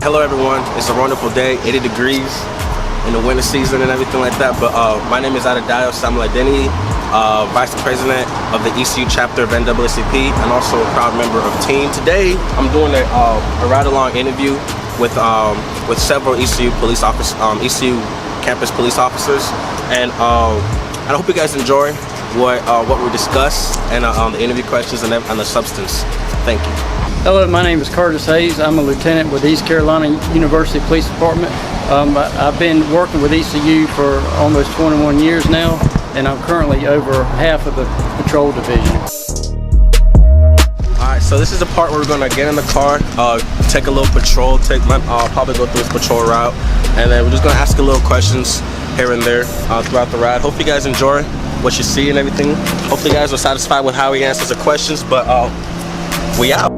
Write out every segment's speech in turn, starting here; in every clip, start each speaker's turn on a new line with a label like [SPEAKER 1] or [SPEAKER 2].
[SPEAKER 1] Hello everyone, it's a wonderful day, 80 degrees in the winter season and everything like that. But my name is Adadayo Samladeni, Vice President of the ECU chapter of NAACP and also a proud member of TEAM. Today I'm doing a ride-along interview with several ECU police officers, ECU campus police officers, and I hope you guys enjoy what we discuss and the interview questions and the substance. Thank you.
[SPEAKER 2] Hello, my name is Curtis Hayes. I'm a lieutenant with East Carolina University Police Department. I've been working with ECU for almost 21 years now, and I'm currently over half of the patrol division.
[SPEAKER 1] Alright, so this is the part where we're going to get in the car, take a little patrol, probably go through this patrol route, and then we're just going to ask a little questions here and there throughout the ride. Hope you guys enjoy what you see and everything. Hopefully you guys are satisfied with how he answers the questions, but we out.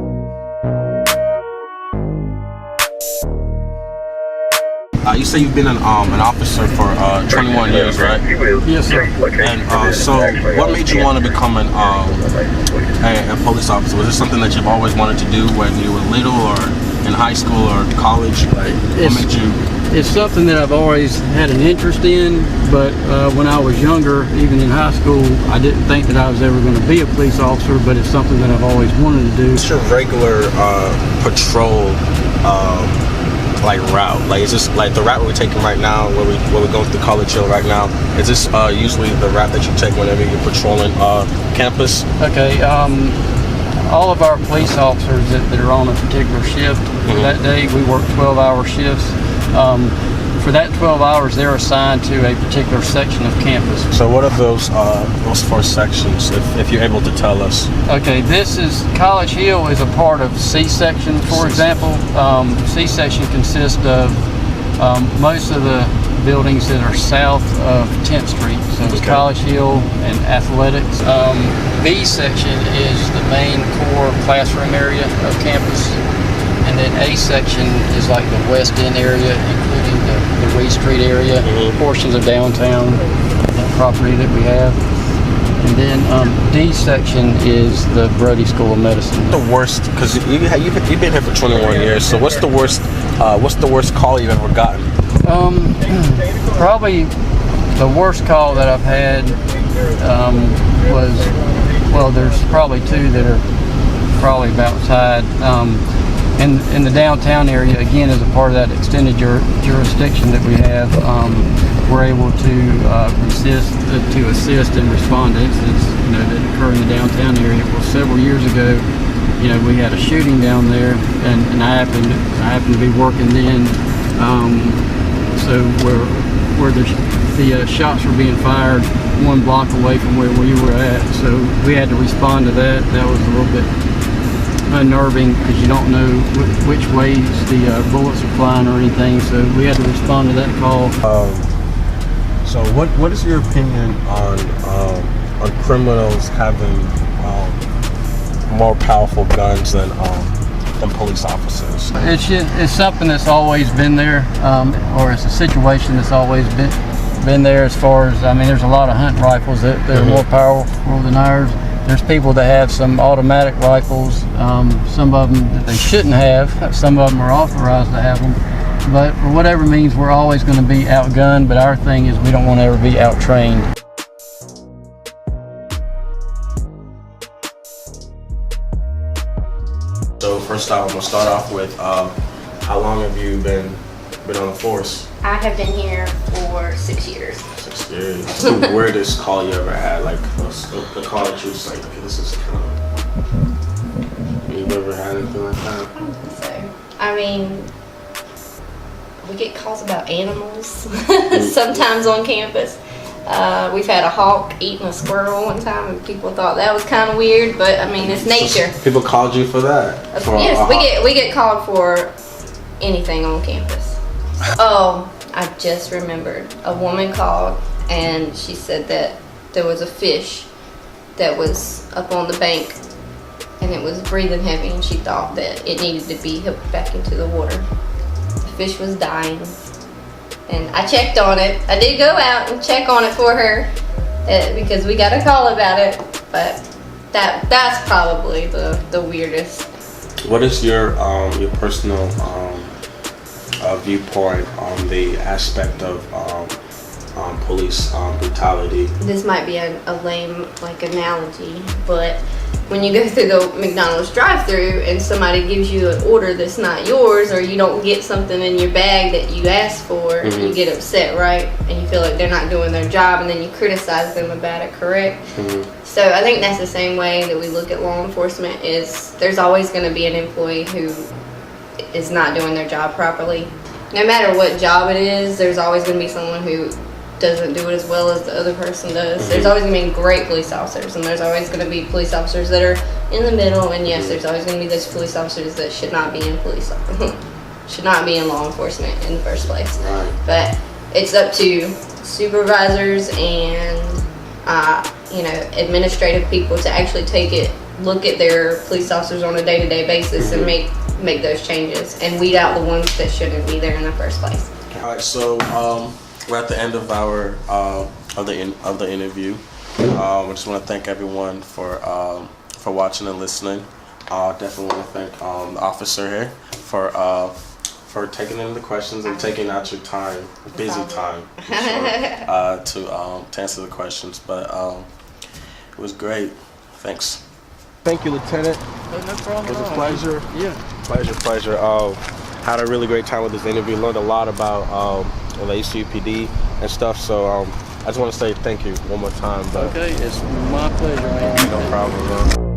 [SPEAKER 1] You say you've been an officer for 21 years, right?
[SPEAKER 2] Yes, sir.
[SPEAKER 1] And so, what made you want to become a police officer? Was it something that you've always wanted to do when you were little, or in high school, or college? Like, what made you?
[SPEAKER 2] It's something that I've always had an interest in, but when I was younger, even in high school, I didn't think that I was ever going to be a police officer, but it's something that I've always wanted to do.
[SPEAKER 1] What's your regular patrol route? Like, is this like the route we're taking right now, where we're going through College Hill right now? Is this usually the route that you take whenever you're patrolling campus?
[SPEAKER 2] Okay, all of our police officers that are on a particular shift that day, we work 12-hour shifts. For that 12 hours, they're assigned to a particular section of campus.
[SPEAKER 1] So what are those four sections, if you're able to tell us?
[SPEAKER 2] Okay, this is, College Hill is a part of C-section, for example. C-section consists of most of the buildings that are south of 10th Street. So it's College Hill and athletics. B-section is the main core classroom area of campus. And then A-section is like the West End area, including the Reed Street area, portions of downtown, that property that we have. And then D-section is the Brody School of Medicine.
[SPEAKER 1] The worst, because you've been here for 21 years, so what's the worst call you've ever gotten?
[SPEAKER 2] Probably the worst call that I've had was, well, there's probably two that are probably about tied. In the downtown area, again, as a part of that extended jurisdiction that we have, we're able to assist and respond to incidents, that occur in the downtown area. Well, several years ago, we had a shooting down there, and I happened to be working then. So where the shots were being fired 1 block away from where we were at, so we had to respond to that. That was a little bit unnerving because you don't know which ways the bullets are flying or anything, so we had to respond to that call.
[SPEAKER 1] So what is your opinion on criminals having more powerful guns than police officers?
[SPEAKER 2] It's something that's always been there, or it's a situation that's always been there. As far as, there's a lot of hunting rifles that are more powerful than ours. There's people that have some automatic rifles, some of them that they shouldn't have, some of them are authorized to have them, but for whatever means, we're always going to be outgunned, but our thing is we don't want to ever be out-trained.
[SPEAKER 1] So first off, I'm going to start off with, how long have you been on the force?
[SPEAKER 3] I have been here for 6 years.
[SPEAKER 1] 6 years. What's the weirdest call you ever had? Like the call that you was like, okay, this is kind of... You've ever had anything like that?
[SPEAKER 3] I don't think so. We get calls about animals sometimes on campus. We've had a hawk eating a squirrel one time, and people thought that was kind of weird, but it's nature.
[SPEAKER 1] So people called you for that?
[SPEAKER 3] Yes, we get called for anything on campus. Oh, I just remembered. A woman called and she said that there was a fish that was up on the bank and it was breathing heavy, and she thought that it needed to be hooked back into the water. The fish was dying, and I checked on it. I did go out and check on it for her because we got a call about it, but that's probably the weirdest.
[SPEAKER 1] What is your personal viewpoint on the aspect of police brutality.
[SPEAKER 3] This might be a lame analogy, but when you go through the McDonald's drive-thru and somebody gives you an order that's not yours, or you don't get something in your bag that you asked for, you get upset, right? And you feel like they're not doing their job, and then you criticize them about it, correct? So I think that's the same way that we look at law enforcement. Is there's always going to be an employee who is not doing their job properly. No matter what job it is, there's always going to be someone who doesn't do it as well as the other person does. There's always going to be great police officers, and there's always going to be police officers that are in the middle, and yes, there's always going to be those police officers that should not be in should not be in law enforcement in the first place.
[SPEAKER 1] Right.
[SPEAKER 3] But it's up to supervisors and administrative people to actually look at their police officers on a day-to-day basis and make those changes and weed out the ones that shouldn't be there in the first place.
[SPEAKER 1] All right, so we're at the end of our of the interview. I just want to thank everyone for watching and listening. Definitely want to thank the officer here for taking in the questions and taking out your time, busy time, to answer the questions. But it was great. Thanks. Thank you, Lieutenant.
[SPEAKER 2] No problem.
[SPEAKER 1] It was a pleasure.
[SPEAKER 2] Yeah.
[SPEAKER 1] Pleasure. Had a really great time with this interview. Learned a lot about the ECUPD and stuff. So I just want to say thank you one more time. But
[SPEAKER 2] okay, it's my pleasure, man.
[SPEAKER 1] no problem, man.